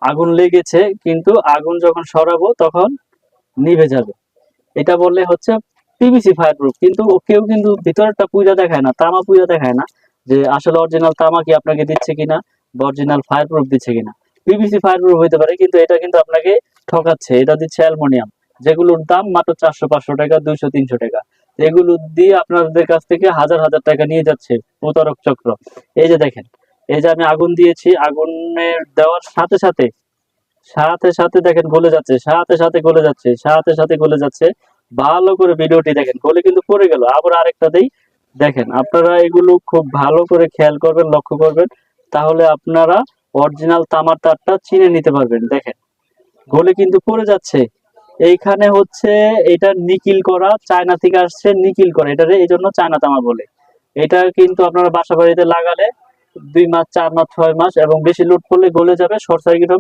আগুন লেগেছে, কিন্তু আগুন যখন সরাবো তখন নিভে যাবে। এটা বললে হচ্ছে পিভিসি ফায়ার প্রুফ। কিন্তু কেউ কিন্তু ভিতরটা পুইরা দেখায় না, তামা পুইরা দেখায় না যে আসলে অরিজিনাল তামা কি আপনাকে দিচ্ছে কিনা বা অরিজিনাল ফায়ার প্রুফ দিচ্ছে কিনা। পিভিসি ফায়ার প্রুফ হইতে পারে, কিন্তু এটা কিন্তু আপনাকে ঠকাচ্ছে। এটা দিচ্ছে অ্যালুমিনিয়াম, যেগুলোর দাম মাত্র 400-500 টাকা, 200-300 টাকা। এগুলো দিয়ে আপনাদের কাছ থেকে হাজার হাজার টাকা নিয়ে যাচ্ছে প্রতারক চক্র। এই যে দেখেন, এই যে আমি আগুন দিয়েছি, আগুনের দেওয়ার সাথে সাথে সাথে সাথে দেখেন গলে যাচ্ছে, সাথে সাথে গলে যাচ্ছে, সাথে সাথে গলে যাচ্ছে। ভালো করে ভিডিওটি দেখেন, গলে কিন্তু পড়ে গেল। আবার আরেকটা দেই, দেখেন। আপনারা এগুলো খুব ভালো করে খেয়াল করবেন, লক্ষ্য করবেন, তাহলে আপনারা অরিজিনাল তামার তারটা চিনে নিতে পারবেন। দেখেন গলে কিন্তু পড়ে যাচ্ছে। এইখানে হচ্ছে এটা নিকিল করা, চায়না থেকে আসছে নিকিল করা, এটারে এই জন্য চায়না তামা বলে। এটা কিন্তু আপনারা বাসা বাড়িতে লাগালে 2 মাস, 4 মাস, 6 মাস এবং বেশি লোড করলে গলে যাবে, শর্ট সার্কিট হবে।